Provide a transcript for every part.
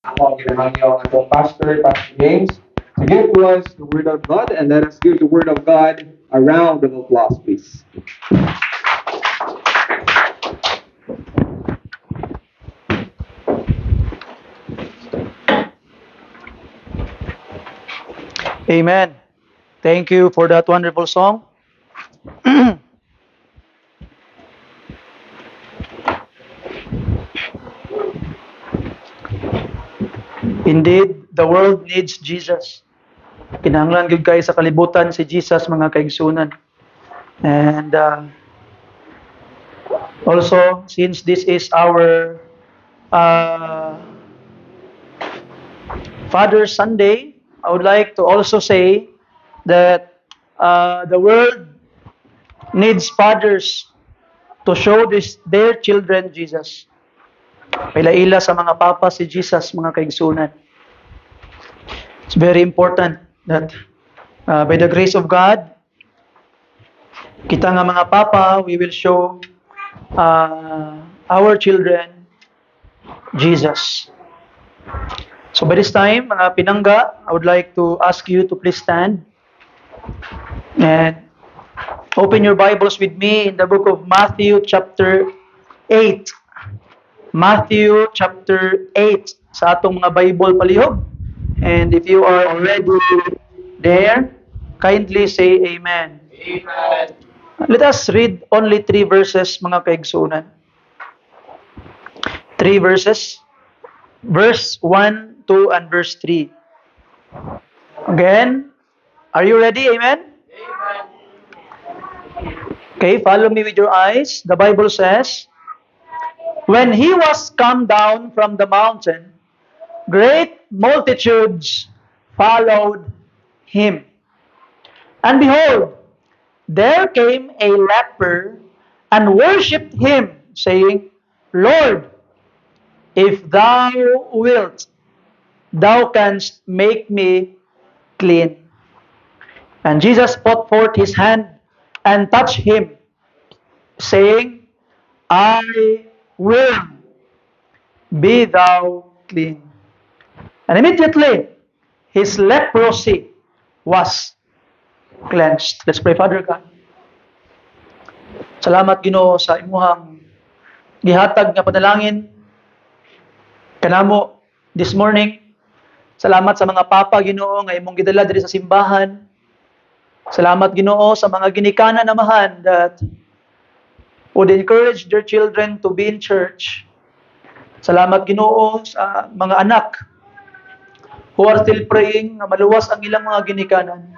Ako ang ginahangyo ang atong pastor, Pastor James, to give to us the Word of God, and let us give the Word of God a round of applause, please. Amen. Thank you for that wonderful song. Indeed, the world needs Jesus. Kinahanglan gyud kay sa kalibutan si Jesus, mga kaigsunan. And also, since this is our uh, Father's Sunday, I would like to also say that the world needs fathers to show their children Jesus. Paila-ila sa mga papa si Jesus, mga kaigsunan. It's very important that by the grace of God, kita nga mga papa, we will show our children Jesus. So by this time, mga pinangga, I would like to ask you to please stand and open your Bibles with me in the book of Matthew chapter 8. Matthew chapter 8 sa atong mga Bible palihog. And if you are already there, kindly say Amen. Amen. Let us read only 3 verses, mga kaigsunan. 3 verses. Verse 1, 2, and verse 3. Again, are you ready? Amen? Okay, follow me with your eyes. The Bible says, when he was come down from the mountain, great multitudes followed him. And behold, there came a leper and worshipped him, saying, Lord, if thou wilt, thou canst make me clean. And Jesus put forth his hand and touched him, saying, I will, be thou clean. And immediately his leprosy was cleansed. Let's pray. Father God, salamat Ginoo sa imuhang gihatag nga panalangin kanamo this morning. Salamat sa mga papa Ginoo nga imong gidala diri sa simbahan. Salamat Ginoo sa mga ginikanan amahan that would encourage their children to be in church. Salamat Ginoo sa mga anak who are still praying nga maluwas ang ilang mga ginikanan.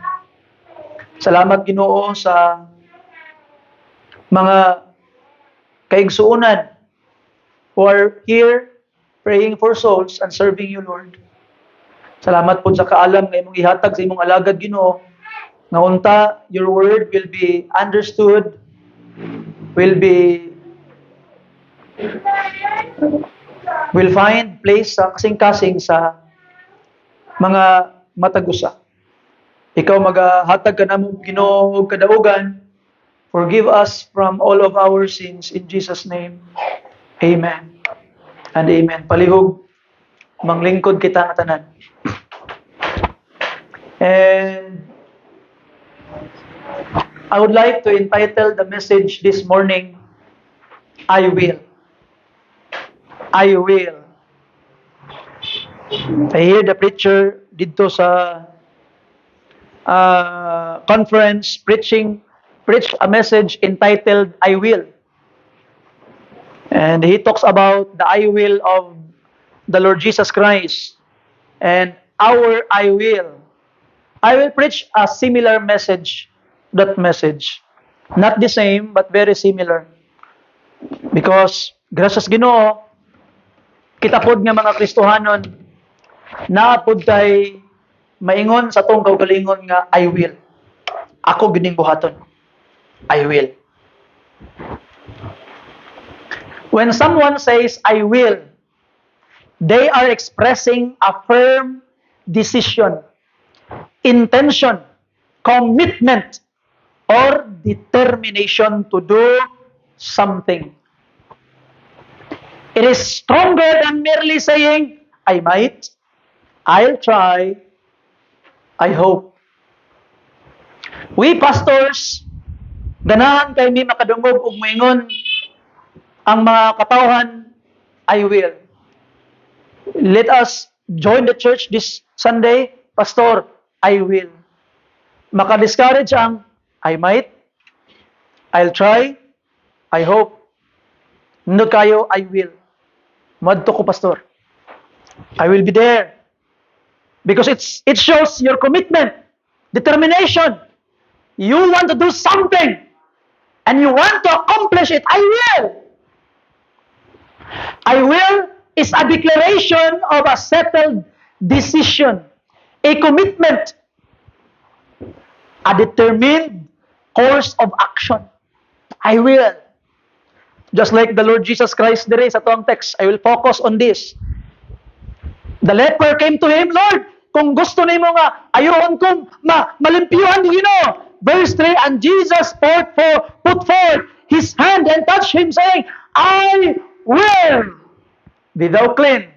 Salamat Ginoo sa mga kaigsuonan who are here praying for souls and serving you, Lord. Salamat po sa kaalam nga imong ihatag sa imong alagad Ginoo nga unta your word will be understood, will find place sa kasing-kasing sa mga matagusa. Ikaw magahatag ka namo Ginoo og kadaugan. Forgive us from all of our sins in Jesus name. Amen. And amen. Palihog manglingkod kita nga tanan. And I would like to entitle the message this morning, I will. I will. I hear the preacher dito sa conference preach a message entitled I will. And he talks about the I will of the Lord Jesus Christ and our I will. I will preach a similar message, that message. Not the same, but very similar. Because, gracias Ginoo, kita pod nga mga Kristohanon, naapod tay maingon sa tong kaugalingon nga, I will. Ako gining buhaton. I will. When someone says, I will, they are expressing a firm decision, intention, commitment, or determination to do something. It is stronger than merely saying, I might, I'll try, I hope. We pastors, ganahan kay mi makadungog ug moingon ang mga katawhan, I will. Let us join the church this Sunday, Pastor, I will. Maka-discourage ang I might, I'll try, I hope. Nindot kayo, I will. Madto ko, Pastor. I will be there. Because it shows your commitment, determination. You want to do something and you want to accomplish it. I will. I will is a declaration of a settled decision, a commitment, a determined course of action. I will. Just like the Lord Jesus Christ there is sa tuang text, I will focus on this. The leper came to him, Lord, kung gusto nimo nga, ayon kong malimpyuhan ni Ginoo. Verse 3, and Jesus put forth his hand and touched him, saying, I will be thou clean.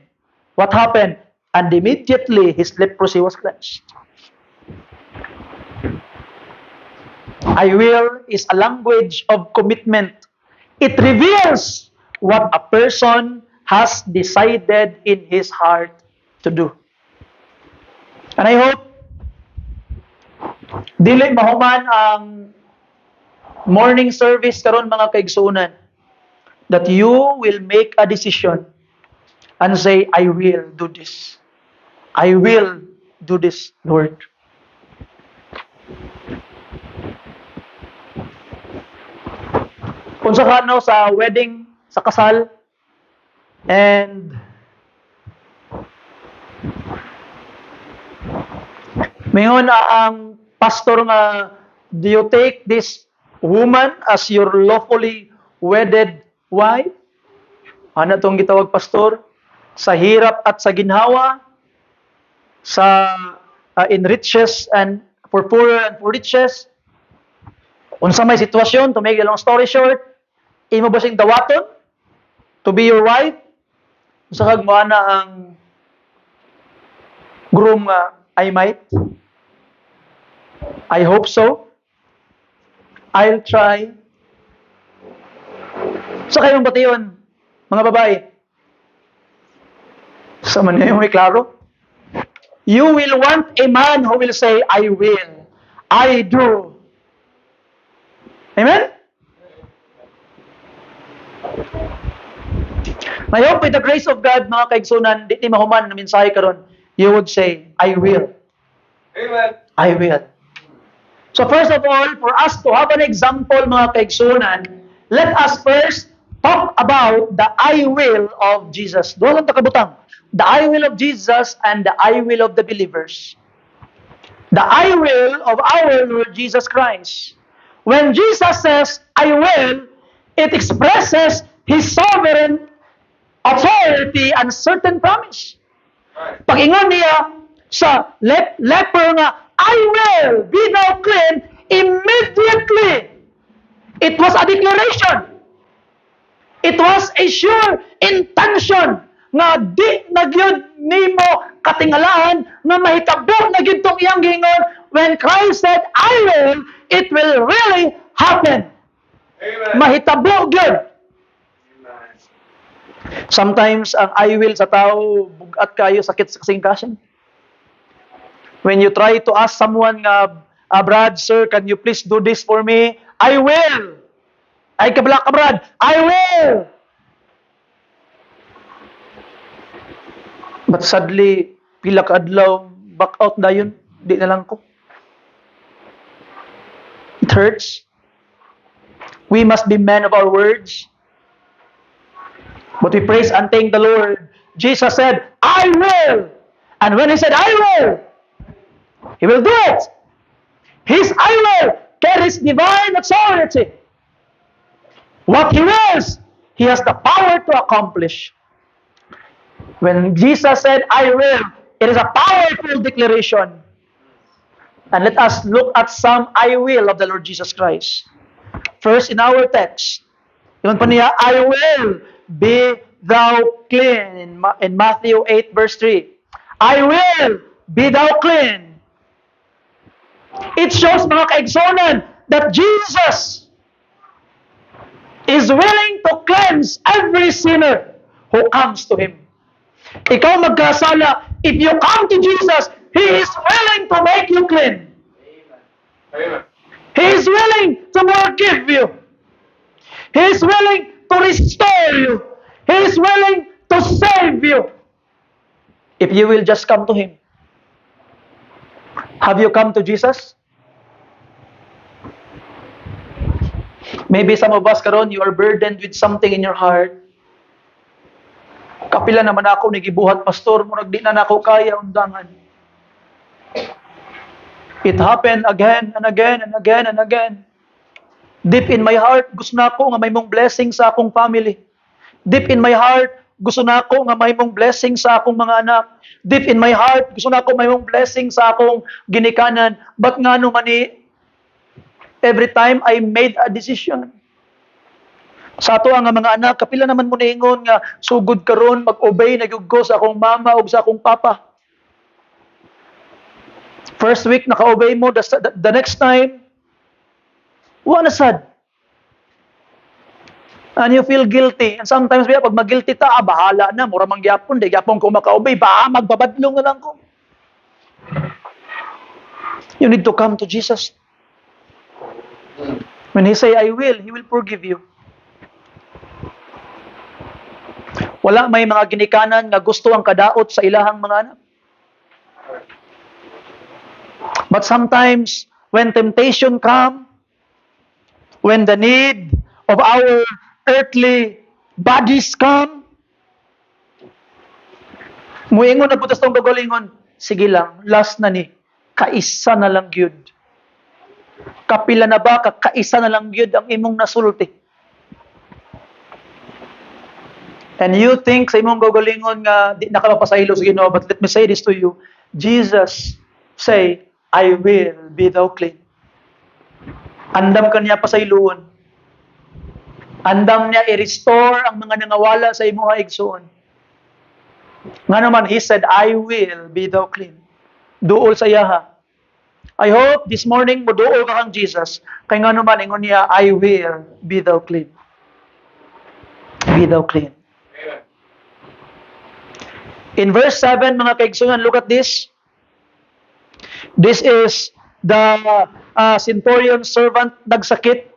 What happened? And immediately his leprosy was cleansed. I will is a language of commitment. It reveals what a person has decided in his heart to do. And I hope dili mahuman ang morning service karon mga kaigsunan, that you will make a decision and say, I will do this. I will do this, Lord. Unsa ka no sa wedding, sa kasal, and mayon ang pastor nga, do you take this woman as your lawfully wedded wife? Ano tong gitawag pastor? Sa hirap at sa ginhawa, sa in riches and for poor and for riches. Unsa may sitwasyon, to make a long story short, imo ba sing dawaton to be your wife? Unsa kag moana ang groom nga, I might, I hope so, I'll try. Sa kayong batiyon, mga babae, sa man niyo may klaro? You will want a man who will say, I will, I do. Amen? I hope with the grace of God, mga kaigsunan, di mahuman na mensahe karon, you would say, I will. Amen. I will. So first of all, for us to have an example, mga kaigsunan, let us first talk about the I will of Jesus. Doon lang takabutang. The I will of Jesus and the I will of the believers. The I will of our Lord Jesus Christ. When Jesus says, I will, it expresses His sovereign authority and certain promise. Pag ingon niya sa leper nga, I will be thou clean, immediately, it was a declaration. It was a sure intention nga di nagyud nimo katingalahan nga mahitabo na gyud tong iyang gingon. When Christ said, I will, it will really happen. Amen. Mahitabo gyud. Sometimes ang I will sa tao bugat kayo, sakit sa kasing-kasing. When you try to ask someone nga, Brad, sir, can you please do this for me? I will. Ay kabla ka, Brad. I will. But sadly, pila ka adlaw, back out dayon, di na lang ko. It hurts. We must be men of our words. But we praise and thank the Lord. Jesus said, I will. And when He said, I will, He will do it. His I will carries divine authority. What He wills, He has the power to accomplish. When Jesus said, I will, it is a powerful declaration. And let us look at some I will of the Lord Jesus Christ. First, in our text, yun pa niya, I will be thou clean. In Matthew 8 verse 3. I will be thou clean. It shows, mga kaigsonan, that Jesus is willing to cleanse every sinner who comes to Him. Ikaw magkasala, if you come to Jesus, He is willing to make you clean. Amen. He is willing to forgive you. He is willing to restore you. He is willing to save you. If you will just come to Him. Have you come to Jesus? Maybe some of us karon, you are burdened with something in your heart. Kapila naman ako nagibuhat, pastor, murag di na nako kaya undangan. It happened again and again and again and again. Deep in my heart, gusto na ako nga may mong blessing sa akong family. Deep in my heart, gusto na ako nga may mong blessing sa akong mga anak. Deep in my heart, gusto na ako may mong blessing sa akong ginikanan. But nga naman every time I made a decision. Sa ato ang mga anak, kapila naman mo niingon nga sugod karon mag-obey na gyud ko sa akong mama ug sa akong papa. First week naka-obey mo, the next time wala sad. And you feel guilty. And sometimes pag mag-guilty ta, bahala na, mura mang gyapon, di gyapon ko maka-obey, magbabadlong na lang ko. You need to come to Jesus. When He say, I will, He will forgive you. Wala may mga ginikanan nga gusto ang kadaot sa ilahang mga anak. But sometimes, when temptation come, when the need of our earthly bodies come, muingon na putas tong kagalingon, sige lang, last na ni, kaisa na lang gyud. Kapila na ba, kaisa na lang gyud ang imong nasulti. And you think sa imong gagalingon nga di na ka mapasahilo sa Ginoo, but let me say this to you. Jesus say, I will be thou clean. Andam kaniya pasayloon. Andam niya i-restore ang mga nangawala sa imong igsoon. Nga naman, He said, I will be thou clean. Duol sa yaha. I hope this morning mo duol ka kang Jesus. Kaya nga naman, ingon niya, I will be thou clean. Be thou clean. In verse 7, mga kaigsoon, look at this. This is the centurion servant nagsakit.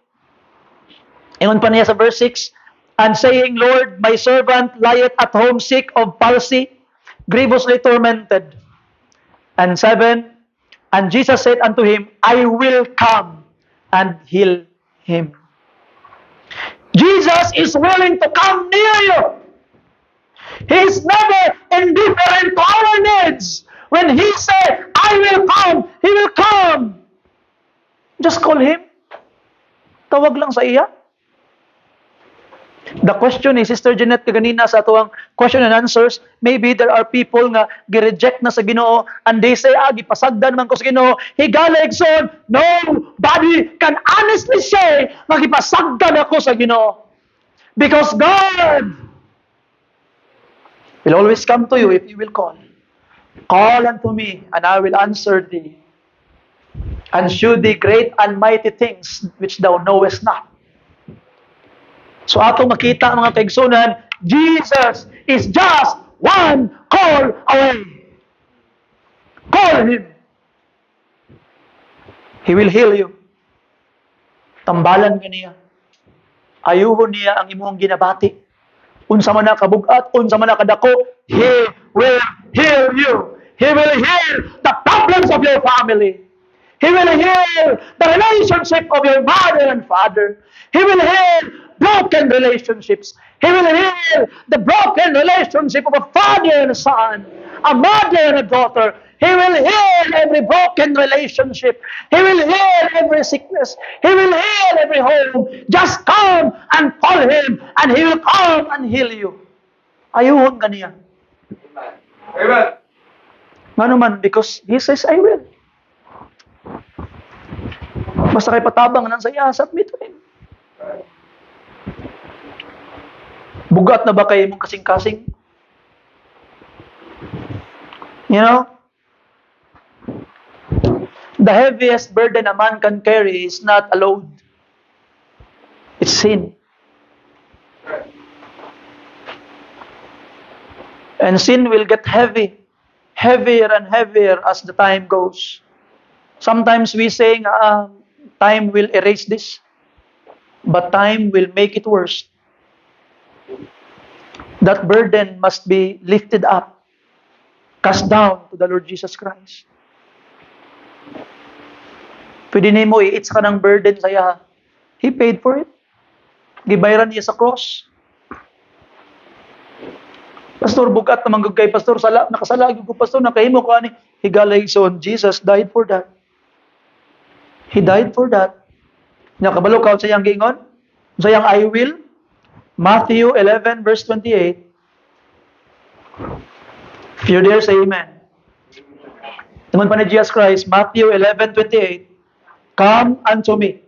Ingon pa niya sa verse 6, and saying, Lord, my servant lieth at home sick of palsy, grievously tormented. And 7, and Jesus said unto him, I will come and heal him. Jesus is willing to come near you. He is never indifferent to our needs. When He said, I will come, He will come. Just call Him. Tawag lang sa iya. The question is, Sister Jeanette, kaganina sa atuang question and answers, maybe there are people nga gi-reject na sa Ginoo and they say, gipasagdan man ko sa Ginoo. Higala igsoon, nobody can honestly say nga gipasagdan ako sa Ginoo. Because God will always come to you if you will call. Call unto me, and I will answer thee, and shew thee great and mighty things which thou knowest not. So atong makita mga kaigsunan, Jesus is just one call away. Call Him. He will heal you. Tambalan ka niya. Ayuhon niya ang imong ginabati. Unsa man na kabugat, unsa man na kadako, He will heal you. He will heal the problems of your family. He will heal the relationship of your mother and father. He will heal broken relationships. He will heal the broken relationship of a father and a son, a mother and a daughter. He will heal every broken relationship. He will heal every sickness. He will heal every home. Just come and call Him, and He will come and heal you. Ayuhon ka niya. Amen. Nga naman, because He says, I will. Basta kay patabang nang saya, submit to Him. Bugat na ba kayo mong kasing-kasing? You know, the heaviest burden a man can carry is not a load. It's sin. And sin will get heavy, heavier and heavier as the time goes. Sometimes we say, time will erase this, but time will make it worse. That burden must be lifted up, cast down to the Lord Jesus Christ. Pwede nimo i-itch ka ng burden saya. He paid for it. Gibayaran niya sa cross. Pastor, bugat naman kay Pastor, nakasalagi ko Pastor, nakahimo ka ni higalay son. Jesus died for that. He died for that. Nakabalo ka sa iyang giingon? Sa iyang I will? Matthew 11 verse 28. If you're there, say amen. Naman pa ni Jesus Christ, Matthew 11:28. Come unto me,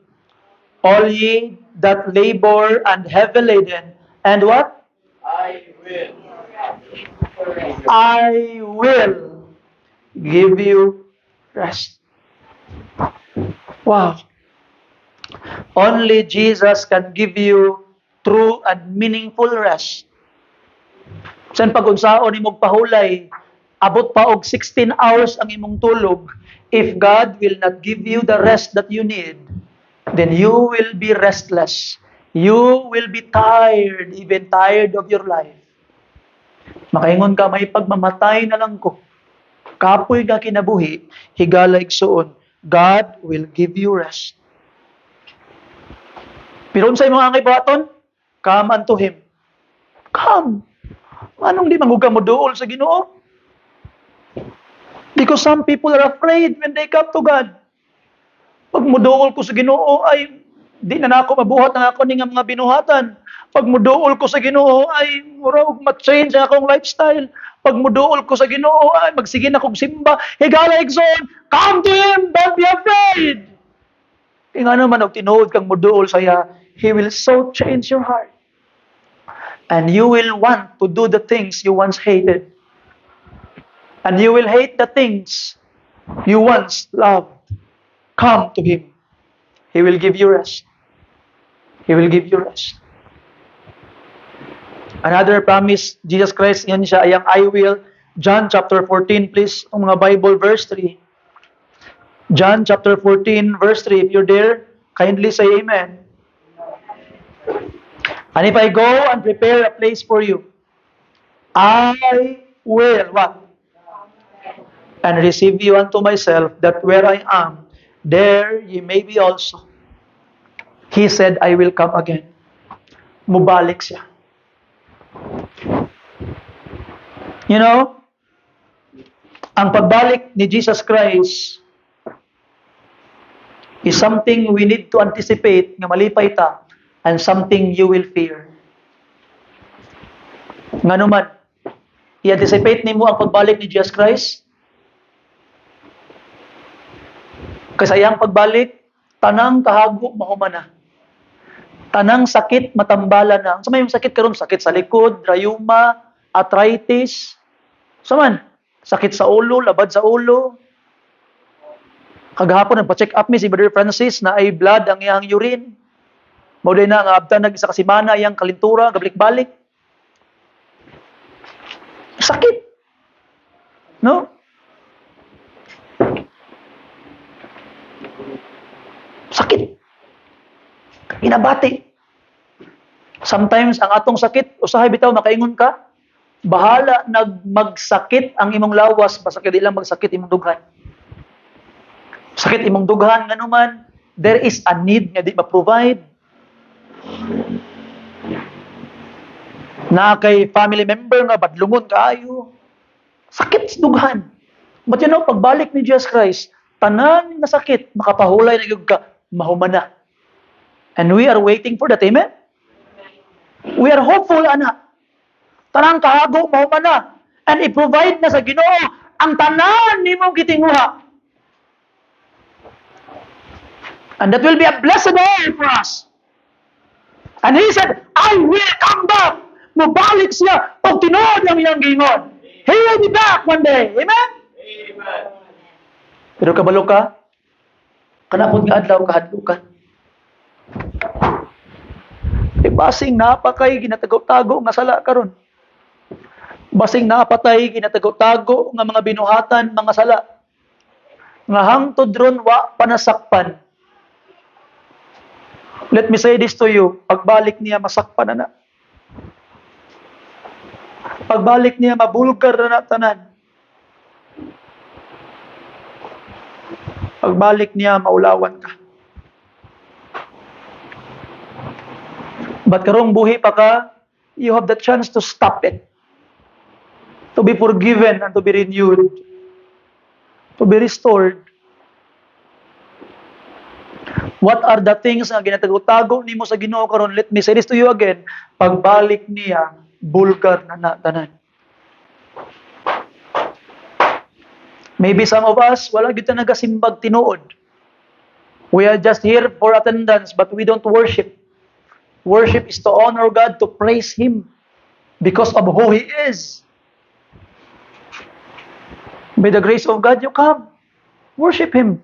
all ye that labor and heavy laden, and what? I will give you rest. Wow. Only Jesus can give you true and meaningful rest. San pag-unsaon imong pahulay, abot pa og 16 hours ang imong tulog, if God will not give you the rest that you need, then you will be restless. You will be tired, even tired of your life. Makaingon ka, may pagmamatay na lang ko. Kapoy nga kinabuhi, higalay igsuon, God will give you rest. Pero unsay mga angay buhaton? Come unto Him. Come. Anong di manguga mo duol sa Ginoo? Because some people are afraid when they come to God. Pag muduol ko sa Ginoo ay di na ako mabuhat ng ako ning mga binuhatan. Pag muduol ko sa Ginoo ay murag ma-change ang akong lifestyle. Pag muduol ko sa Ginoo ay magsige na kog simba. Higala igsoon, come to Him, don't be afraid. Kaya nga naman, og tinuod kang muduol saya, He will so change your heart. And you will want to do the things you once hated. And you will hate the things you once loved. Come to Him. He will give you rest. He will give you rest. Another promise, Jesus Christ, yan siya, ayang I will. John chapter 14, please, ang mga Bible verse 3. John chapter 14, verse 3. If you're there, kindly say amen. And if I go and prepare a place for you, I will, what? And receive you unto myself, that where I am, there ye may be also. He said, I will come again. Mubalik siya. You know, ang pagbalik ni Jesus Christ is something we need to anticipate nga malipay ta, and something you will fear. Nga naman, i-anticipate nimo ang pagbalik ni Jesus Christ. Kasi ayang pagbalik, tanang kahago mahuman na. Tanang sakit matambala na. Sa may yung sakit karon, sakit sa likod, rayuma, arthritis. Saman, sakit sa ulo, labad sa ulo. Kagahapon nagpa-check up mi si Brother Francis na ay blood ang iyang urine. Mauday na nga abtan nag isa ka semana iyang kalintura, gabalik-balik. Sakit. No? Sakit. Inabati. Sometimes ang atong sakit, usahay bitaw makaingon ka, bahala magsakit ang imong lawas, basta kadi lang magsakit imong dughan. Sakit imong dughan nganuman, there is a need nga di ma-provide. Na kay family member nga badlungon kaayo. Sakit sa dughan. But you know, pagbalik ni Jesus Christ, tanan nga sakit, makapahulay na gyud ka, mahuman na. And we are waiting for that, amen? We are hopeful, anak. Tanang kahago, mahuman na. And i-provide na sa Ginoo ang tanan nimong gitinguha. And that will be a blessed day for us. And He said, I will come back. mubalik siya pag tinuod ang iyang gingon. He will be back one day. Amen? Pero kabalo ka, kanapod nga adlaw kahadlukan. Basing napakay ginatago-tago nga sala karon. Basing napatay ginatago-tago nga mga binuhatan, mga sala. Nga hangtod ron wa panasakpan. Let me say this to you, pagbalik niya masakpan na. Pagbalik niya mabulgar na tanan. Pagbalik niya maulawan ka. But karong buhi pa ka, you have the chance to stop it. To be forgiven and to be renewed. To be restored. What are the things nga ginatago-tago nimo sa Ginoo karon? Let me say this to you again. Pagbalik niya, bulgar na tanan. Maybe some of us, wala kita nagasimbag tinuod. We are just here for attendance, but we don't worship. Worship is to honor God, to praise Him because of who He is. By the grace of God, you come. Worship Him.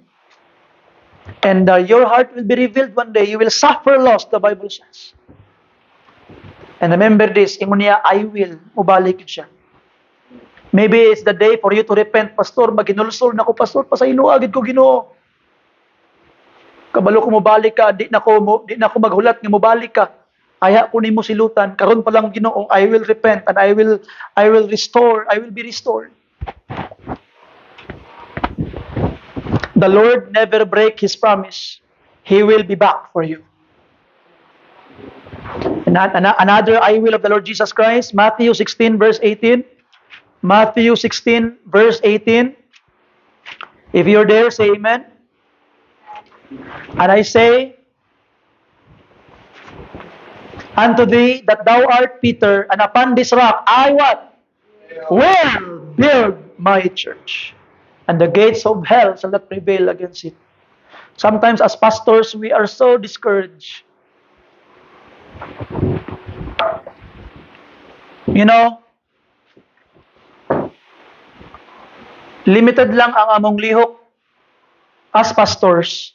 And your heart will be revealed one day. You will suffer loss, the Bible says. And remember this, ingon niya, I will, mubalik siya. Maybe it's the day for you to repent, Pastor, maginulsol na ko, Pastor, pasaylo agad ko Ginoo. Kabalo ko mubalik ka, di na ko maghulat nga mubalik ka. Aya ko nimo silutan, karon pa lang Ginoo, I will repent and I will restore, I will be restored. The Lord never break His promise. He will be back for you. Another I will of the Lord Jesus Christ, Matthew 16 verse 18. Matthew 16 verse 18. If you're there, say amen. And I say unto thee that thou art Peter, and upon this rock I what? Will build my church. And the gates of hell shall not prevail against it. Sometimes as pastors, we are so discouraged. You know, limited lang ang among lihok as pastors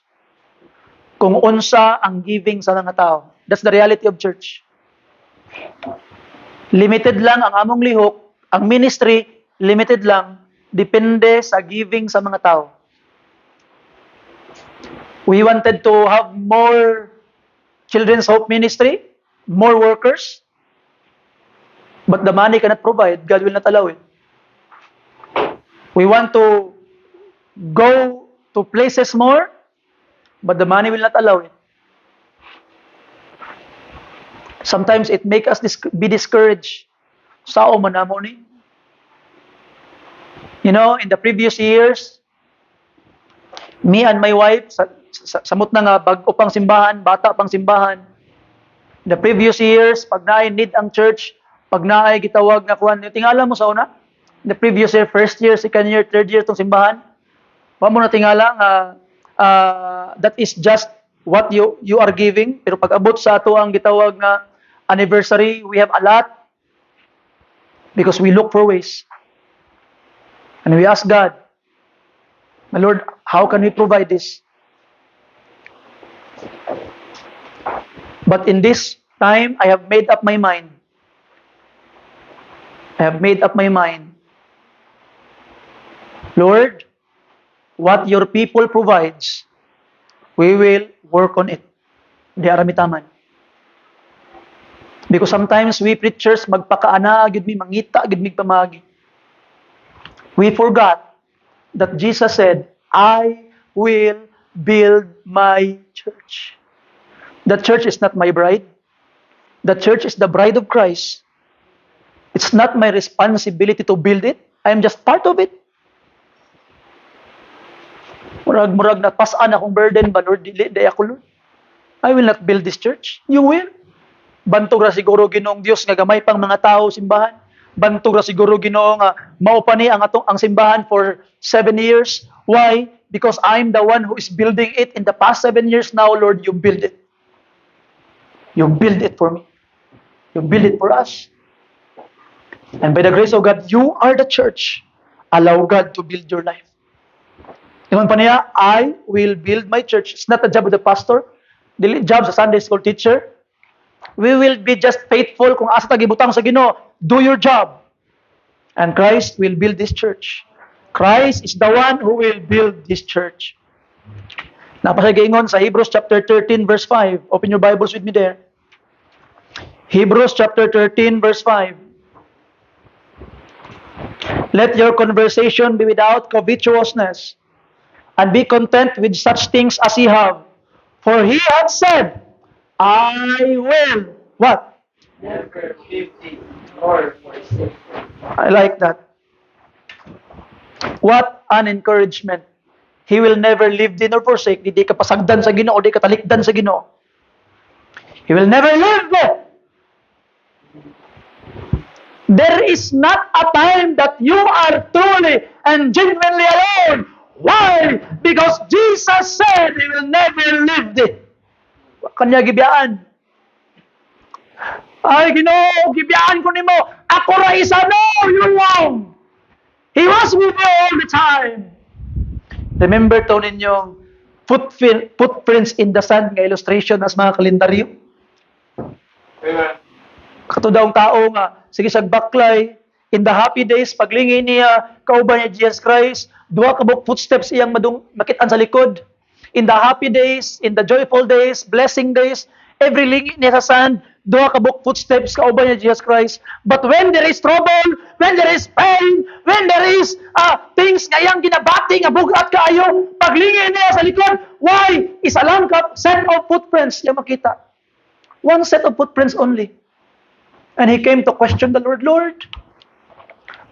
kung unsa ang giving sa mga tao. That's the reality of church. Limited lang ang among lihok, ang ministry, limited lang, depende sa giving sa mga tao. We wanted to have more Children's Hope Ministry, more workers, but the money cannot provide. God will not allow it. We want to go to places more, but the money will not allow it. Sometimes it makes us be discouraged. Sao man namo ni? You know, in the previous years, me and my wife, samot na nga, bago pang simbahan, bata pang simbahan. In the previous years, pag naay need ang church, pag naay gitawag na kuhan, tingala mo sa una? In the previous year, first year, second year, third year itong simbahan, wa mo na tingala nga, that is just what you are giving. Pero pag abot sa ato ang gitawag na anniversary, we have a lot because we look for ways. And we ask God, my Lord, how can we provide this? But in this time, I have made up my mind. I have made up my mind. Lord, what your people provides, we will work on it. Di aramitaman. Because sometimes we preachers magpakaana gid mi mangita gid mi pamagi. We forgot that Jesus said, I will build my church. The church is not my bride. The church is the bride of Christ. It's not my responsibility to build it. I am just part of it. Murag na pasan akong burden ba, Lord, dili ako, Lord. I will not build this church. You will. Bantog ra siguro Ginoong Dios nga gamay pang mga tao simbahan. Bantog ra siguro Ginoo nga mao pa ni ang simbahan for 7 years. Why? Because I'm the one who is building it in the past 7 years now, Lord, you build it. You build it for me. You build it for us. And by the grace of God, you are the church. Allow God to build your life. Ingon pa niya, I will build my church. It's not the job of the pastor. The job sa Sunday school teacher. We will be just faithful kung asa tagibutang sa Ginoo. Do your job. And Christ will build this church. Christ is the one who will build this church. Napasagaingon sa Hebrews chapter 13 verse 5. Open your Bibles with me there. Hebrews chapter 13 verse 5. Let your conversation be without covetousness, and be content with such things as ye have. For he hath said, I will, what? Never leave thee nor forsake thee. I like that. What an encouragement. He will never leave thee nor forsake thee. Di ka pasagdan sa Ginoo, di ka talikdan sa Ginoo. He will never leave thee. There is not a time that you are truly and genuinely alone. Why? Because Jesus said He will never leave thee. Kanya gibiyaan. Ay, Ginoo, gibiyaan ko nimo. Ako ra isa, no, you're wrong. He was with you all the time. Remember to ninyong footprints in the sand nga illustration as mga kalendaryo. Amen. Kato daw ang tao nga, sige sagbaklay, in the happy days, paglingi niya, kauban niya Jesus Christ, duha ka buk footsteps iyang makitaan sa likod. In the happy days, in the joyful days, blessing days, every lingi niya sa sand, duha ka buk footsteps, kauban niya Jesus Christ. But when there is trouble, when there is pain, when there is things nga iyang ginabati, nga bugat kaayo, paglingi niya sa likod, why? Isa lang ka set of footprints niya makita. One set of footprints only. And he came to question the Lord, Lord,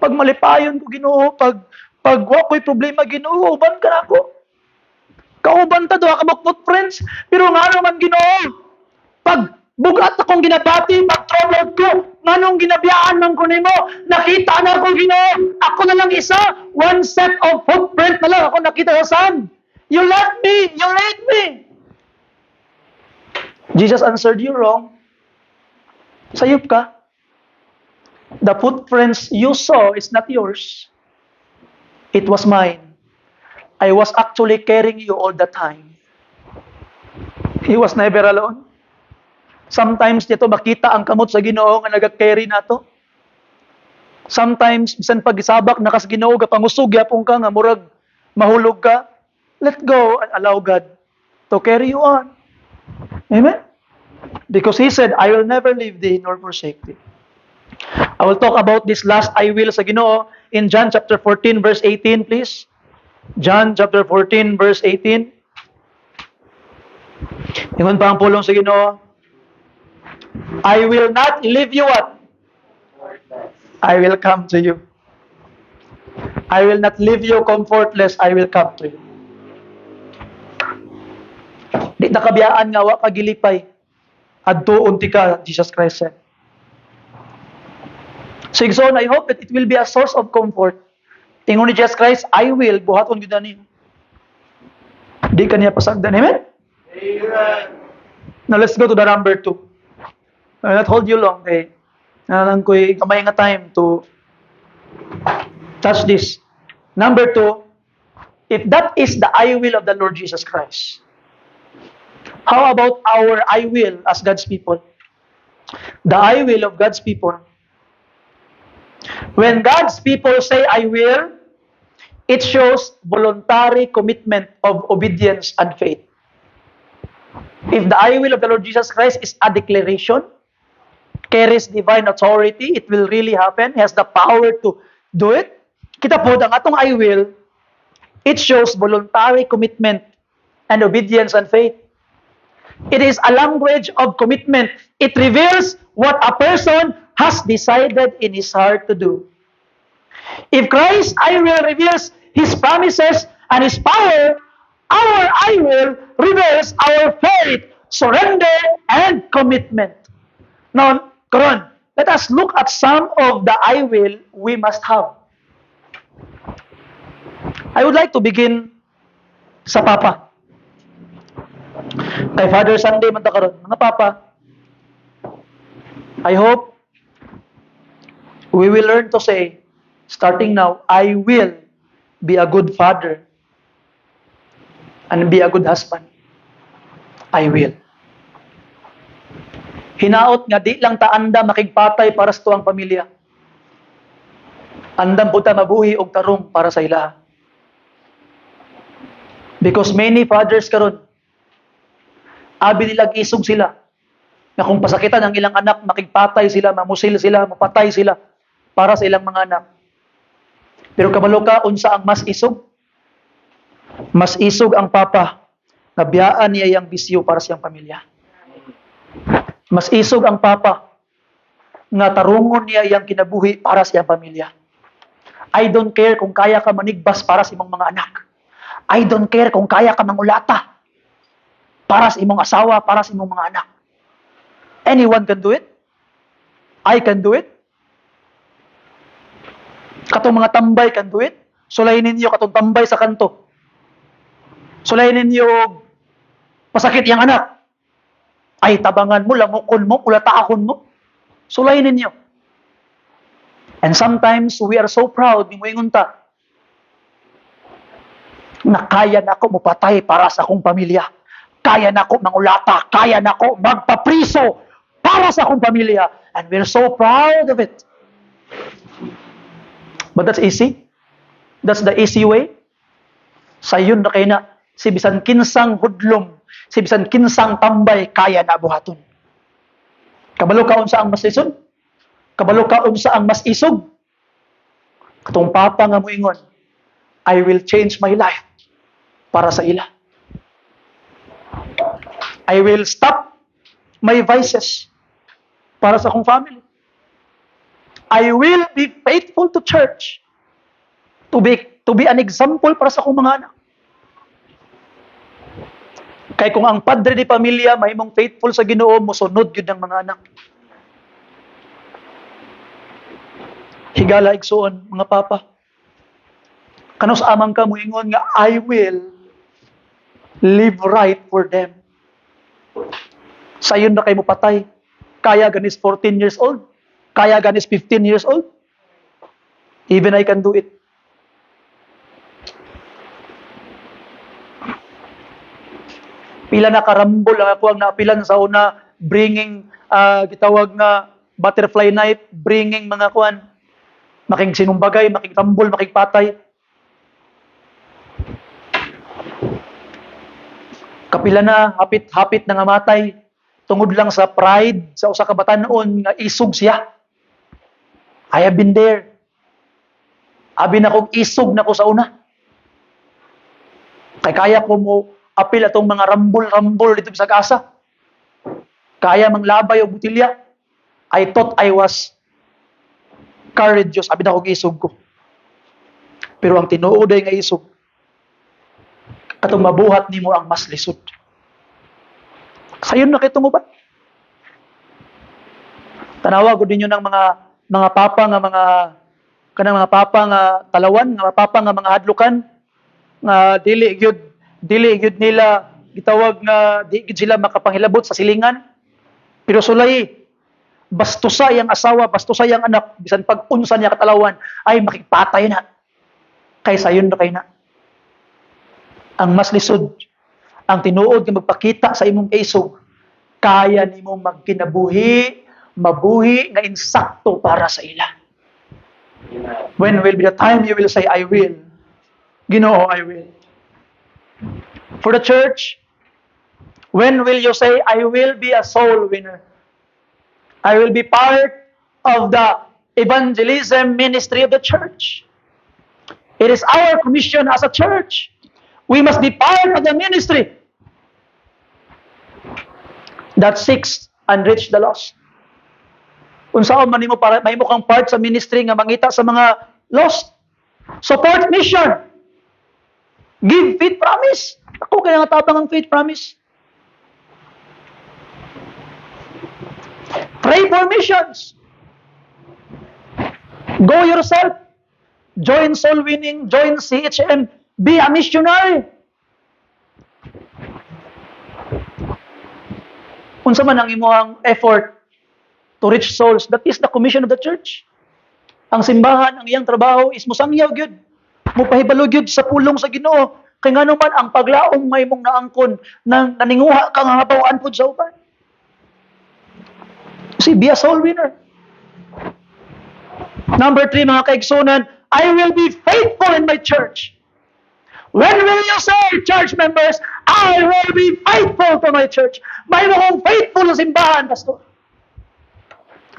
pag malipayon ko Ginoo, pag wa ko'y problema Ginoo, uban ka na ako. Kauban ta duha ka buk footprints, pero nga naman Ginoo, pag bugat akong ginabati, pag troubled ko, nganong ginabiyaan man ko nimo, nakita na ko Ginoo, ako na lang isa, one set of footprint na lang ako nakita sa sand. You left me, you left me. Jesus answered, you wrong. Sayop ka. The footprints you saw is not yours. It was mine. I was actually carrying you all the time. He was never alone. Sometimes dito makita ang kamot sa Ginoo nga nagaka-carry nato. Sometimes bisan pagisabak nakas Ginoo ga pangusog yapon ka nga murag mahulog ka. Let go and allow God to carry you on. Amen. Because He said, I will never leave thee nor forsake thee. I will talk about this last I will sa Ginoo in John chapter 14 verse 18, please. John chapter 14 verse 18. Ingon pa ang pulong sa Ginoo. I will not leave you what? I will come to you. I will not leave you comfortless. I will come to you. Di nakabiyaan nga wa kagilipay. Adto unti ka, Jesus Christ said. So I hope that it will be a source of comfort. Ingon ni Jesus Christ, I will, buhaton yun na niyo. Di ka niya pasagdan. Amen? Amen. Now let's go to the number 2. I will not hold you long. Okay? Nalang ko'y kamay nga time to touch this. Number 2, if that is the I will of the Lord Jesus Christ, how about our I will as God's people? The I will of God's people. When God's people say I will, it shows voluntary commitment of obedience and faith. If the I will of the Lord Jesus Christ is a declaration, carries divine authority, it will really happen, has the power to do it. Kita po, ang atong I will, it shows voluntary commitment and obedience and faith. It is a language of commitment. It reveals what a person has decided in his heart to do. If Christ, I will, reveals His promises and His power, our I will reveals our faith, surrender, and commitment. Now, karon, let us look at some of the I will we must have. I would like to begin sa Papa. Kay Father Sunday man ta karon, mga Papa, I hope We will learn to say, starting now, I will be a good father and be a good husband. I will. Hinaot nga di lang ta anda makigpatay para sa tuang pamilya. Andam po ta mabuhi og tarong para sa ila. Because many fathers karon, abi nila isog sila na kung pasakitan ang ilang anak, makigpatay sila, mamusil sila, mapatay sila para sa ilang mga anak. Pero kabalo ka, unsa ang mas isog? Mas isog ang papa na biyaan niya yung bisyo para sa iyang pamilya. Mas isog ang papa nga tarungon niya yung kinabuhi para sa iyang pamilya. I don't care kung kaya ka manigbas para sa imong mga anak. I don't care kung kaya ka mangulata para sa imong asawa, para sa imong mga anak. Anyone can do it. I can do it. Katong mga tambay can do it. Sulayin ninyo katong tambay sa kanto. Sulayin ninyo pasakit yung anak. Ay, tabangan mo, lamukon mo, ulataakon mo. Sulayin ninyo. And sometimes, we are so proud, ni moingon ta, na kaya na ako mapatay para sa akong pamilya. Kaya na ako mangulata. Kaya na ako magpapriso para sa akong pamilya. And we're so proud of it. But that's easy. That's the easy way. Sayon na kayo na, si bisan kinsang hudlom, si bisan kinsang tambay, kaya na buhaton. Kabalo ka unsa ang mas lisod? Kabalo ka unsa ang mas isog? Katong papa nga moingon, I will change my life para sa ila. I will stop my vices para sa akong family. I will be faithful to church to be an example para sa akong mga anak. Kay kung ang padre di pamilya mahimong faithful sa Ginoo, mosunod gyud ang mga anak. Higala igsuon mga papa. Kanos amang ka moingon nga I will live right for them. Sayon na kay mo patay. Kaya ganis 14 years old. Kaya ganis 15 years old. Even I can do it. Pila na karambol ang ako ang naapilan sa una, bringing, gitawag nga butterfly knife, bringing mga kuan, making sinumbagay, making tambol, making patay. Kapila na, hapit na nga matay, tungod lang sa pride, sa usa ka batan-on nga isog siya. I have been there. Abi na kong isog na ko sa una. Kaya ko mo apil atong mga rambol-rambol dito sa kasa. Kaya manglabay o butilya. I thought I was courageous. Abi na kong isog ko. Pero ang tinuod ay nga isog. Atong mabuhat nimo ang mas lisod. Sayon na kay tungo ba? Tanawa gud ninyo ng mga papa nga kanang mga papa nga talawan, nga papa nga mga hadlukan nga dili gyud nila gitawag nga di gyud sila makapanghilabot sa silingan. Pero sulay bastusa yang asawa, bastusa yang anak, bisan pag-unsa niya katalawan ay makipatay na. Kay sayon na kay na. Ang mas lisod, ang tinuod nga magpakita sa imong isog, kaya nimo magkinabuhi, mabuhi nga insakto para sa ila. When will be the time you will say, I will? Ginoo, I will. For the church, when will you say, I will be a soul winner? I will be part of the evangelism ministry of the church. It is our commission as a church. We must be part of the ministry that seeks and reach the lost. Unsaon man nimo para mahimo kang part sa ministry nga mangita sa mga lost. Support mission. Give faith promise. Ako kaya nga tabang ang faith promise. Pray for missions. Go yourself. Join soul winning. Join CHM. Be a missionary. Unsa man ang imong effort to reach souls, that is the commission of the church. Ang simbahan, ang iyang trabaho is musangyaw gyud. Mupahibalo gyud sa pulong sa Ginoo. Kay ngano man ang paglaom may mong naangkon nang naninguha kang habawaan pud sa uban. See, be a soul winner. Number 3, mga kaigsunan, I will be faithful in my church. When will you say, church members, I will be faithful to my church? May akong faithful sa simbahan, pastor.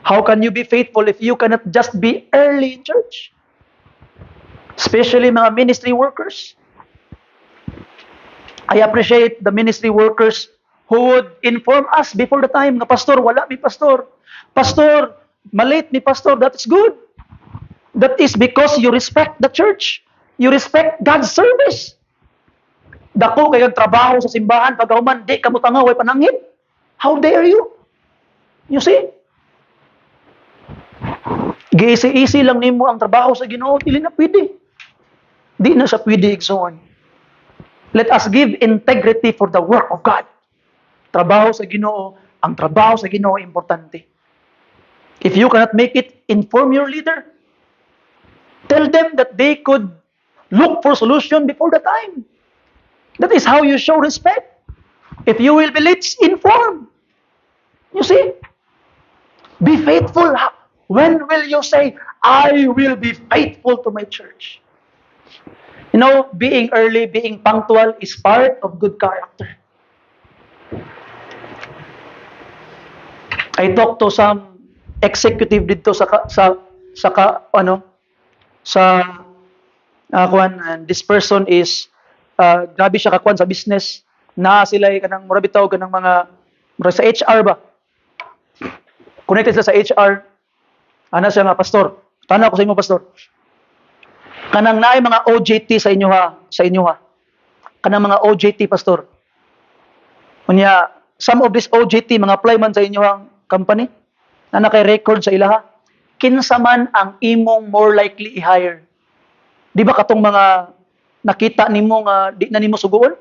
How can you be faithful if you cannot just be early in church? Especially mga ministry workers. I appreciate the ministry workers who would inform us before the time nga, pastor, wala mi pastor. Pastor, malate mi pastor. That is good. That is because you respect the church. You respect God's service. Dako kay trabaho sa simbahan pag human di ka mo tangaw way panangin. How dare you? You see? Giisi-isi lang nimo ang trabaho sa Ginoo, dili na pwede. Di na siya pwede igsoon. Let us give integrity for the work of God. Trabaho sa Ginoo, ang trabaho sa Ginoo importante. If you cannot make it, inform your leader. Tell them that they could look for solution before the time. That is how you show respect. If you will be late, inform. You see? Be faithful. When will you say, I will be faithful to my church? You know, being early, being punctual is part of good character. I talked to some executive dito and this person is grabe siya kakuan sa business na sila kanang mura bitaw kanang mga mura sa HR ba, connected sila sa HR. Ana siya nga, pastor, tanaw ko sa imo pastor, kanang naay mga OJT sa inyo ha, kanang mga OJT pastor, unya some of this OJT mga apply man sa inyo ang company na nakay record sa ilaha, kinsa man ang imong more likely i-hire. Di ba katong mga nakita nimo nga di na nimo suguon?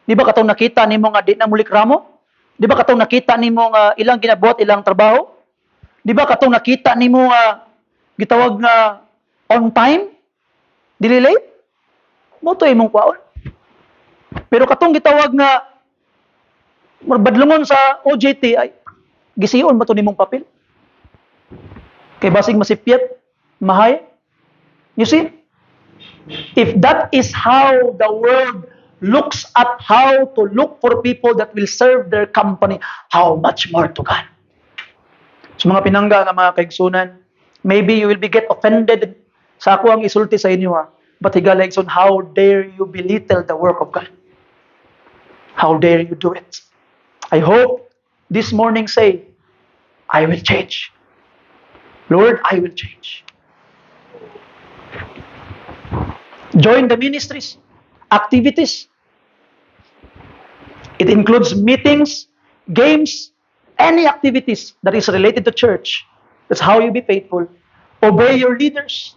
Di ba katong nakita nimo nga di na mulik ramo? Di ba katong nakita nimo nga ilang ginabuhat ilang trabaho? Di ba katong nakita nimo nga gitawag nga on time? Dili late? Mo to imong kwaon. Pero katong gitawag nga badlungon sa OJT ay gisiyon ba to nimong papel? Kay basig masipyat, mahay. You see? If that is how the world looks at how to look for people that will serve their company, how much more to God? So mga pinangga nga mga kaigsunan, maybe you will be get offended sa ako ang isulti sa inyo ha. But higala igsoon, how dare you belittle the work of God? How dare you do it? I hope this morning say, I will change. Lord, I will change. Join the ministries, activities. It includes meetings, games, any activities that is related to church. That's how you be faithful. Obey your leaders.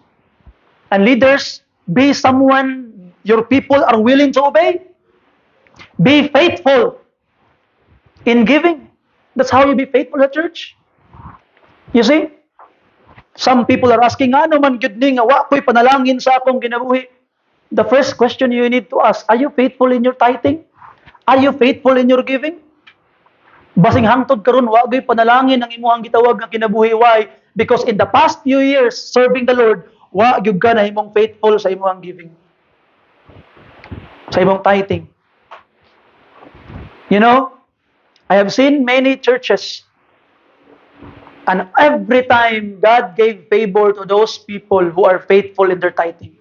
And leaders, be someone your people are willing to obey. Be faithful in giving. That's how you be faithful at church. You see? Some people are asking, ano man gyud ni nga wa ko'y panalangin sa akong ginabuhi. The first question you need to ask, are you faithful in your tithing? Are you faithful in your giving? Basing hangtod karon wa gyud panalangin ang imong gitawag nga kinabuhi. Why? Because in the past few years serving the Lord, wa gyud ka na imong faithful sa imong giving. Sa imong tithing. You know, I have seen many churches, and every time God gave favor to those people who are faithful in their tithing.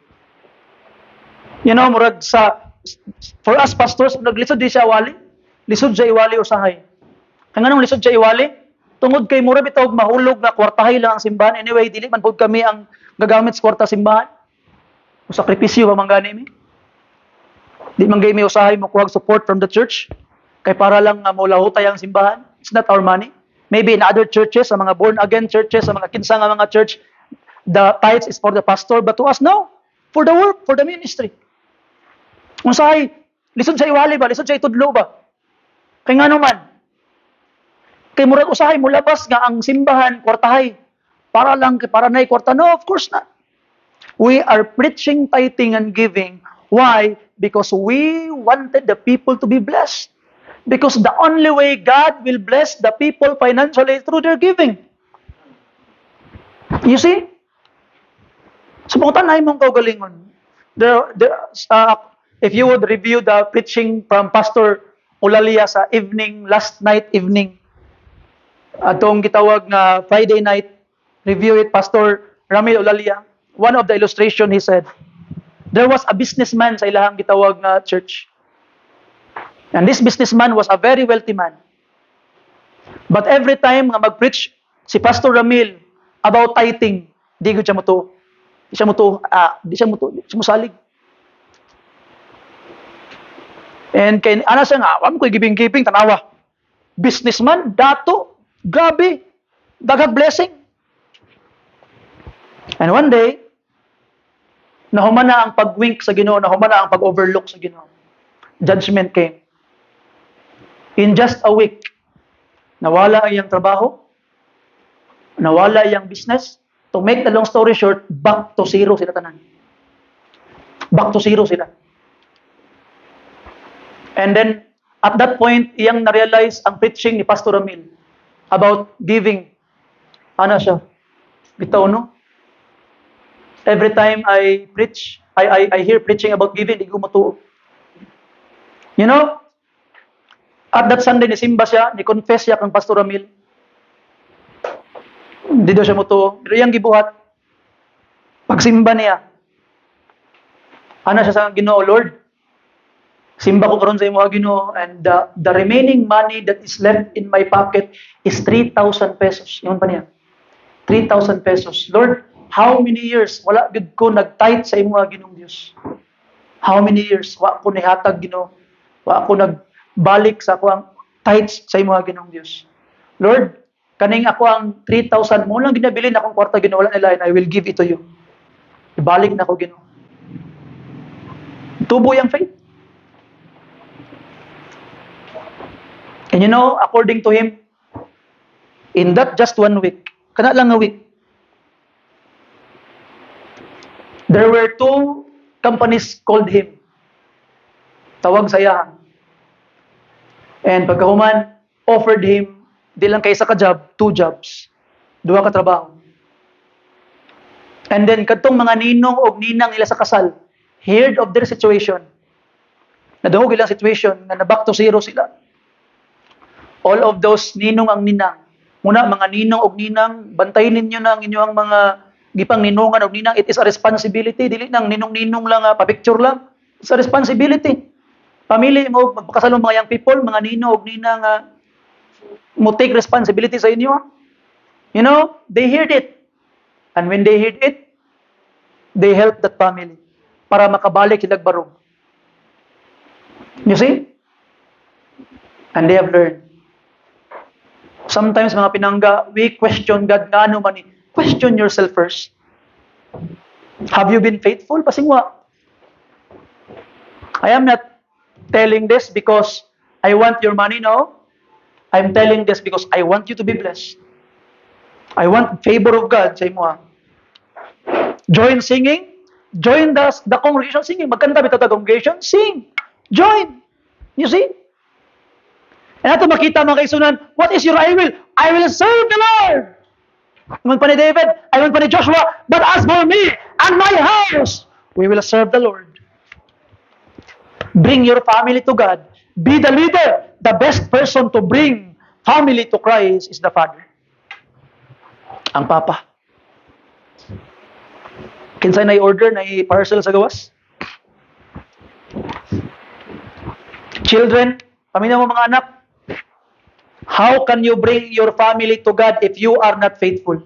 You know, murag for us pastors, naglisod di siya iwali. Lisod siya iwali usahay. Kaya nga lisod siya iwali, tungod kay mura bitaw mahulog na kwartahay lang ang simbahan. Anyway, dili man pod kami ang gagamit sa kwarta simbahan. O sakripisyo ba man gani mi? Di man gay mi usahay mo kuhag support from the church. Kay para lang maulahutay ang simbahan. It's not our money. Maybe in other churches, sa mga born-again churches, sa mga kinsa nga mga church, the tithes is for the pastor. But to us, no. For the work, for the ministry. Usahay, lisod sa iwali ba? Lisod sa itudlo ba? Kaya nga naman, kay murag usahay mo labas nga ang simbahan, kwartahay. para na kwarta. No, of course not. We are preaching tithing and giving. Why? Because we wanted the people to be blessed. Because the only way God will bless the people financially is through their giving. You see? Subukan na mong kaugalingon. If you would review the preaching from Pastor Ulalia sa last night evening, atong gitawag na Friday night, review it, Pastor Ramil Ulalia. One of the illustration, he said, there was a businessman sa ilahang gitawag na church. And this businessman was a very wealthy man. But every time nga mag-preach si Pastor Ramil about tithing, di gud siya mo di siya musalig. And kay ana siya nga, am ko giving tanawa. Businessman, dato, grabe, daghang blessing. And one day, nahumana ang pag-wink sa Ginoo, nahumana ang pag-overlook sa Ginoo. Judgment came. In just a week, nawala ang iyang trabaho, nawala ang iyang business. To make the long story short, back to zero sila tanan. Back to zero sila. And then, at that point, iyang na-realize ang preaching ni Pastor Ramil about giving. Ano siya? Bitaw, no? Every time I preach, I hear preaching about giving, di ko matuo. You know, at that Sunday, nisimba siya, ni-confess siya kang Pastor Ramil. Hindi daw siya matuo. Pero iyang gibuhat, pagsimba niya, ano siya sa Ginoo, Lord, simba ko karon sa imo Ginoo, and the remaining money that is left in my pocket is 3,000 pesos. Yun pa niya. 3,000 pesos. Lord, how many years wala gid ko nag-tithe sa imo Ginoong Dios? How many years wa ko nihatag Ginoo? Wa ko nagbalik sa ako ang tithes sa imo Ginoong Dios. Lord, kaning ako ang 3,000 mo lang ginabilin akong kwarta Ginoo, wala nila, and I will give it to you. Ibalik na ko Ginoo. Tubo yung faith. And you know, according to him, in that just 1 week, kana lang a week, there were 2 companies called him. Tawag sa iyahan. And pagkahuman, offered him, di lang kay isa ka job, 2 jobs. 2 ka trabaho. And then, kadtong mga ninong o ninang nila sa kasal, heard of their situation. Nadungog ilang situation, na back to zero sila. All of those ninong ang ninang. Muna, mga ninong o ninang, bantayin ninyo na ang inyong mga gipang ninungan o ninang. It is a responsibility. Dili nang ninong-ninong lang, pa-picture lang. It's a responsibility. Pamili mo, magpakasalong mga young people, mga ninong o ninang, mo take responsibility sa inyo. You know, they heard it. And when they heard it, they helped that family para makabalik sila barong. You see? And they have learned. Sometimes mga pinangga, we question God nga ano man. Question yourself first. Have you been faithful? Pasingwa. I am not telling this because I want your money, no. I'm telling this because I want you to be blessed. I want favor of God sa imo. Join singing. Join the congregation singing. Magkanta bitaw ta congregation, sing. Join. You see? And ato makita mga kaisunan, what is your I will? I will serve the Lord. Ingon pa ni David, ingon pa ni Joshua, but as for me and my house, we will serve the Lord. Bring your family to God. Be the leader. The best person to bring family to Christ is the father. Ang papa. Kinsay na i-order na i-parcel sa gawas? Children, pamilya mo mga anak, how can you bring your family to God if you are not faithful?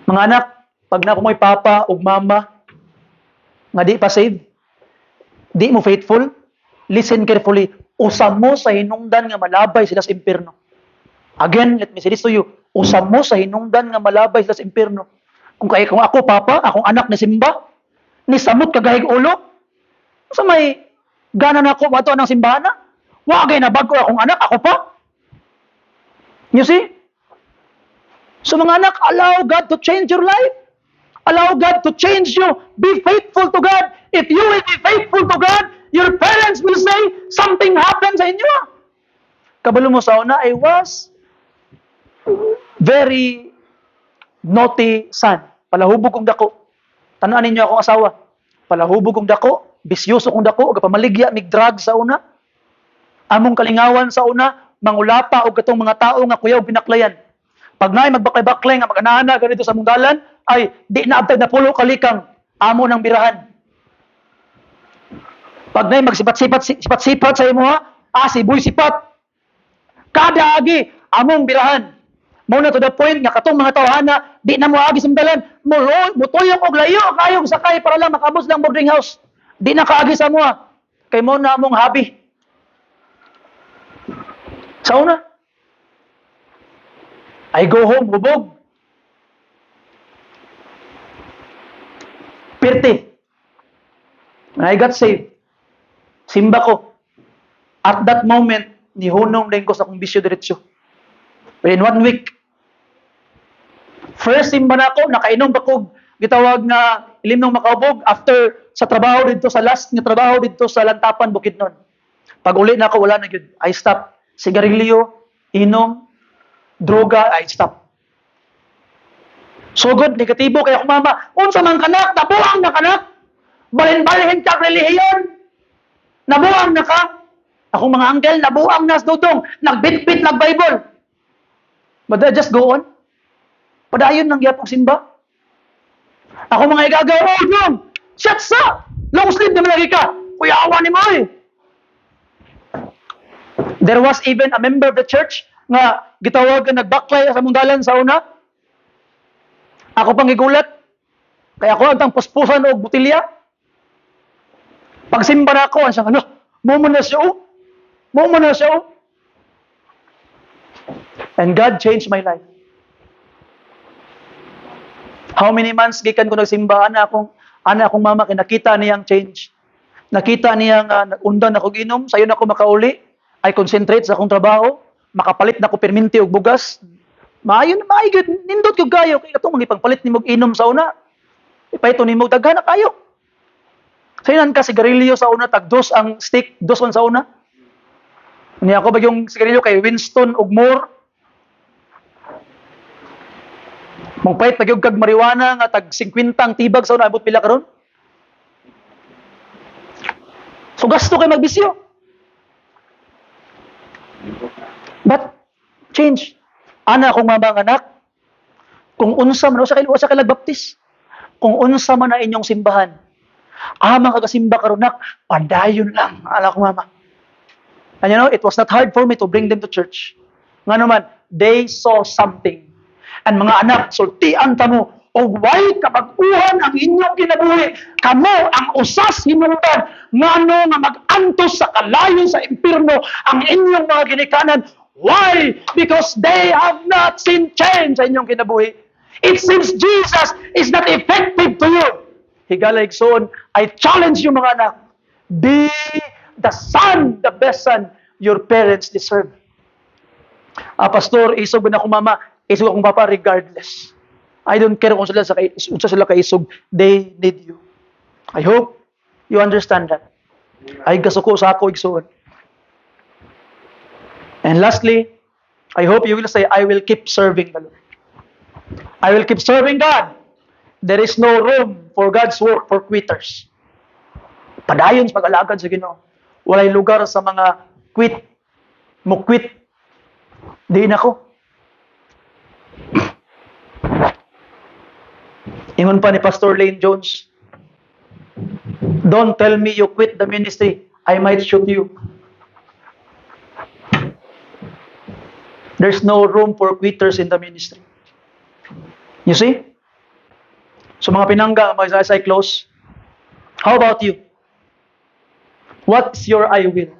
Mga anak, pag na kumoy papa o mama, nga di pa save, di mo faithful, listen carefully, usam mo sa hinungdan nga malabay sila sa impyerno. Again, let me say this to you, usam mo sa hinungdan nga malabay sila sa impyerno. Kung ako papa, akong anak ni simba, ni samot kagahig ulo, sa may gana na ako, wato ng simbahan na, wagay na bago akong anak, ako pa. You see? So mga anak, allow God to change your life. Allow God to change you. Be faithful to God. If you will be faithful to God, your parents will say, something happens sa inyo. Kabalo mo sa una, I was very naughty son. Palahubog kong dako. Tanuan ninyo akong asawa. Palahubog kong dako. Bisyoso kong dako. Pamaligya, mig drug sa una. Among kalingawan sa una, mangulapa o katong mga tao nga kuyaw binaklayan. Pag naay magbaklay-baklay nga mag-anana ganito sa munggalan, ay di na abtag na pulo kalikang amo ng birahan. Pag naay magsipat-sipat sa imo sibuy sipat. Kada agi among birahan. Mao na to the point nga katong mga tawhana di na mo agi sa munggalan, mutuyok og layo kayong sakay para lang makabos lang boarding house. Di na kaagi sa mo kay mo na among hobby. Sa una, I go home, hubog. Pirti. When I got saved, simba ko. At that moment, nihunong din ko sa kong bisyo diretsyo. Within 1 week, first simba na ako, nakainom pa ko, gitawag na ilimnong makaubog after sa trabaho dito, sa last nga trabaho dito sa Lantapan, Bukidnon. Pag uli na ako, wala na yun. I stop. Sigarilyo, inom, droga, I stop. So good, negatibo kaya mama, unsa man kanak, nabuang na kanak, balin-balin kag relihiyon, nabuang na ka. Akong mga uncle, nabuang na sa dudong, nagbit-bit ng Bible. But I just go on. Padayon ng yapong simba. Ako mga igagaw, yung, shut up! Long sleeve naman lagi ka. Kuya, awa ni mo eh. There was even a member of the church nga gitawag nga nagbaklay sa munggalan sa una. Ako pang gigulat. Kaya ako ang puspusan og butilya. Pagsimba na ako, ang siyang mo na siya. Mo na siya. And God changed my life. How many months gikan ko nagsimba ana akong mama kay nakita niyang change. Nakita niya nga undan ako ginom, sayon ako makauli. I concentrate sa akong trabaho, makapalit na ko perminti og bugas. Maayo good, nindot ko gayo kay katong magipangpalit nimo og inom sa una. Ipayto nimo daghan na kayo. Saynan ka sigarilyo sa una tag dos ang stick, dos man sa una. Niya ako ba yung sigarilyo kay Winston og more. Mong payt pagyog kag marijuana nga tag 50 ang tibag sa una abot pila karon. So gasto kay magbisyo. But change. Ana akong mga anak, kung unsa man sa kay nagbaptis, kung unsa man na inyong simbahan, mga kagasimba karon nak, padayon lang, ala ko mama. And you know, it was not hard for me to bring them to church. Nga naman, they saw something. And mga anak, sultian ta mo, o way kapag-uhan ang inyong kinabuhi, kamo ang usas hinungdan, ngano nga mag-antos sa kalayo sa impirno ang inyong mga ginikanan. Why? Because they have not seen change sa inyong kinabuhi. It seems Jesus is not effective to you. Higalayg soon, I challenge you mga anak, be the son, the best son your parents deserve. Pastor, isog na akong mama, isog akong papa, regardless. I don't care kung sila kaisog, they need you. I hope you understand that. Ay gasuko sa ako igsoon. And lastly, I hope you will say, I will keep serving the Lord. I will keep serving God. There is no room for God's work for quitters. Padayon sa pag-alagad sa Ginoo. Walay lugar sa mga quit. Mo quit. Di na ko. Ingon pa ni Pastor Lane Jones, don't tell me you quit the ministry. I might shoot you. There's no room for quitters in the ministry. You see? So mga pinangga, as I close, how about you? What's your I will?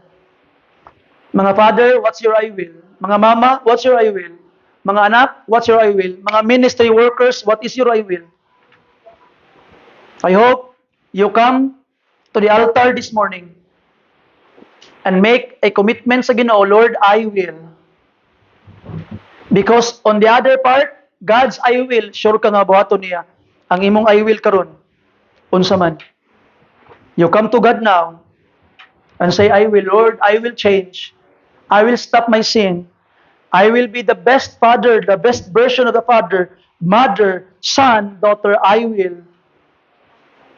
Mga father, what's your I will? Mga mama, what's your I will? Mga anak, what's your I will? Mga ministry workers, what is your I will? I hope you come to the altar this morning and make a commitment sa Ginoo, Lord, I will. Because on the other part, God's I will, sure ka nga buhaton niya. Ang imong I will karon, unsa man. You come to God now and say, I will, Lord, I will change. I will stop my sin. I will be the best father, the best version of the father, mother, son, daughter, I will.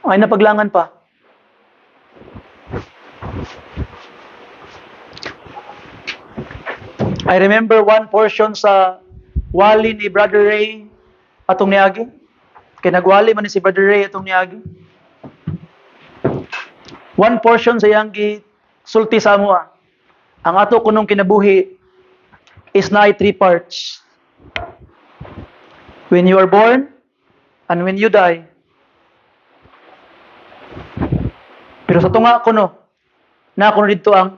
Ay napaglangan pa. I remember one portion sa wali ni Brother Ray atong niagi. Kay nagwali man ni si Brother Ray atong niagi. One portion sa iyang sulti sa amo. Ang ato kunong kinabuhi is na 3 parts. When you are born and when you die. Pero sa tunga kuno, na kuno dito ang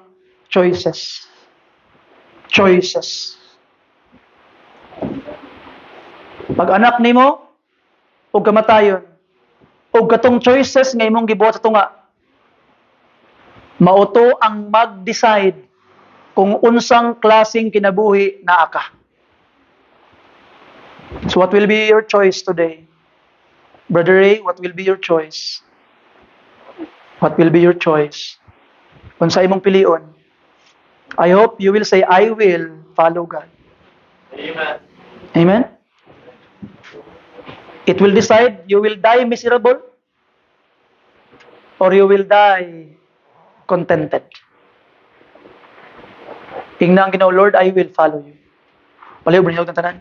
choices. Choices. Pag anak nimo o kamatayon, o katong choices nga imong gibuhat sa tunga, mauto ang mag-decide kung unsang klaseng kinabuhi naa ka. So what will be your choice today? Brother Ray, what will be your choice? What will be your choice? Kung sa imong pilion, I hope you will say, I will follow God. Amen. Amen? It will decide you will die miserable or you will die contented. Tingnan ang Ginoo, Lord, I will follow you. Palayo, brinhog ng tanan.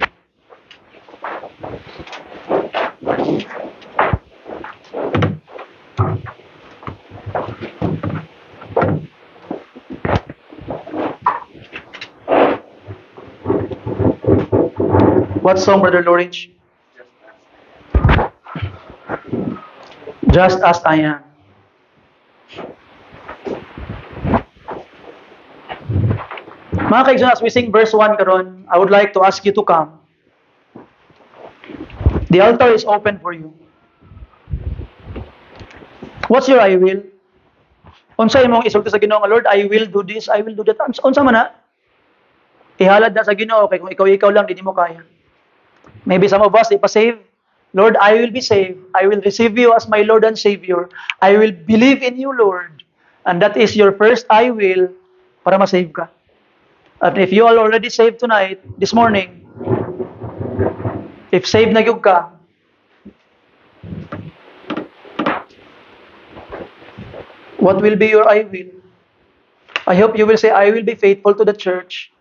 What song, Brother Lawrence? Just as I am. Mga kaibigan, as we sing verse 1 karon, I would like to ask you to come. The altar is open for you. What's your I will? Unsa imong isulti sa Ginoo nga, Lord, I will do this, I will do that. Unsa man na? Ihalad na sa Ginoo kay kung ikaw lang di mo kaya. Maybe some of us ipasave. Lord, I will be saved. I will receive you as my Lord and Savior. I will believe in you, Lord. And that is your first I will para ma-save ka. And if you are already saved tonight, this morning, if saved na gyud ka, what will be your I will? I hope you will say, I will be faithful to the church.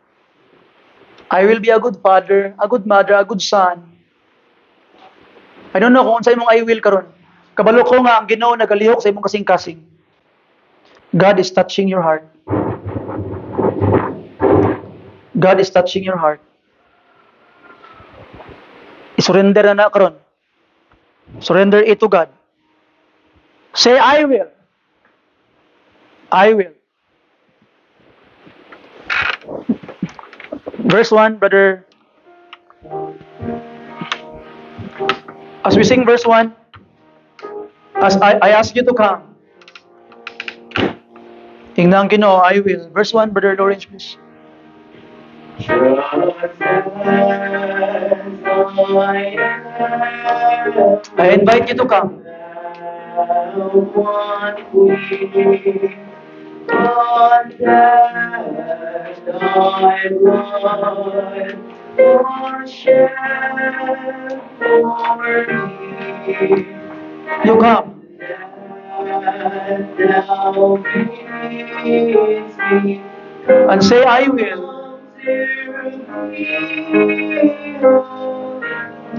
I will be a good father, a good mother, a good son. I don't know kung unsa imong I will karon. Kabalo ko nga ang Ginoo nagalihok sa imong kasing-kasing. God is touching your heart. God is touching your heart. I-surrender na karon. Surrender it to God. Say, I will. I will. Verse 1, brother. As we sing verse 1, as I ask you to come. Tingnan Ginoo, I will. Verse 1, brother Lawrence, please. I invite you to come. You come. And say, I will.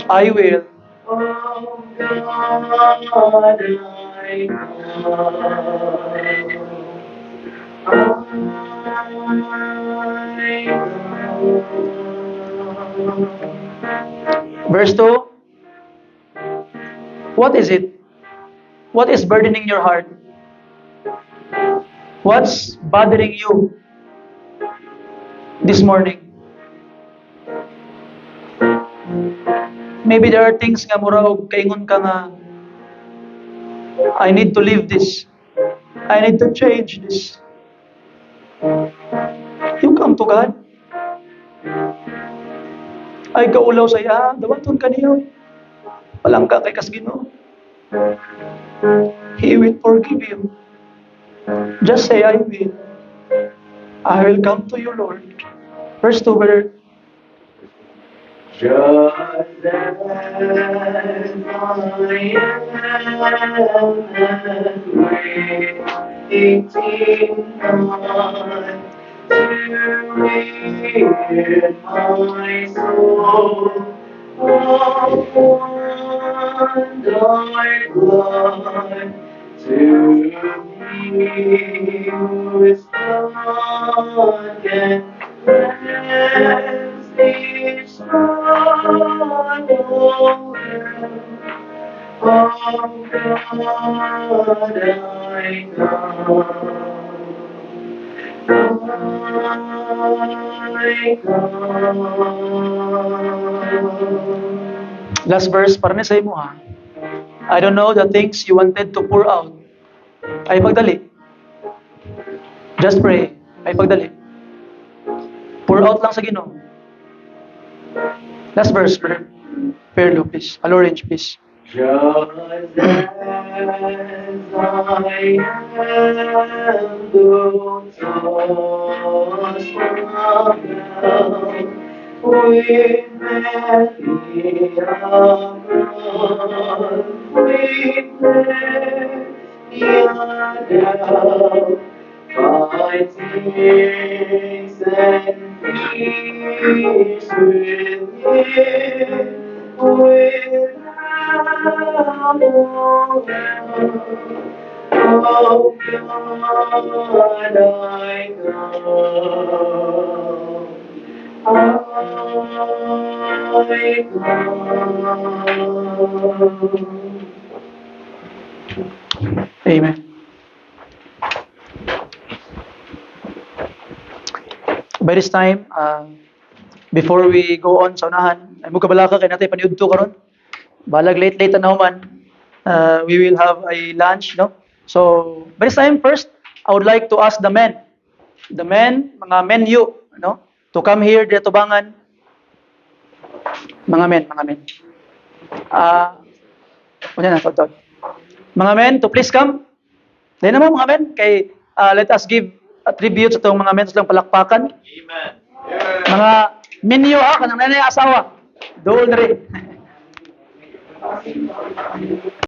I will. Verse 2. What is it? What is burdening your heart? What's bothering you this morning? Maybe there are things nga mura og kaingon ka nga, I need to leave this. I need to change this. You come to God. Ay kaulaw sa iya, dawaton kaniyo. Walang ka kay kas Ginoo. He will forgive you. Just say, I will. I will come to you, Lord. Verse 2, brother. Just as I am waiting on to rid my soul of thy blood to me with blood and cleanse each stronghold of God I come. Last verse, para sa imo ha. I don't know the things you wanted to pour out. Ay pagdali. Just pray. Ay pagdali. Pour out lang sa Ginoo. Last verse, brother. Perlo, please. Orange, please. Just as I am, though tossed from hell, with many a cross, with many a doubt, my tears and peace within, without all oh God, I come. Amen. By this time, before we go on sa unahan, ay mo kabalaka kay natin paniud to karon. Balag late na human. We will have a lunch, no? So, by this time, first, I would like to ask the men, mga menu, no? To come here, dito tubangan. Mga men. Ano na, tawag. Mga men, to please come. Dahil naman mga men, kay let us give a tribute sa itong mga men sa silang palakpakan. Amen. Mga menu kanang nanay asawa. Doon rin.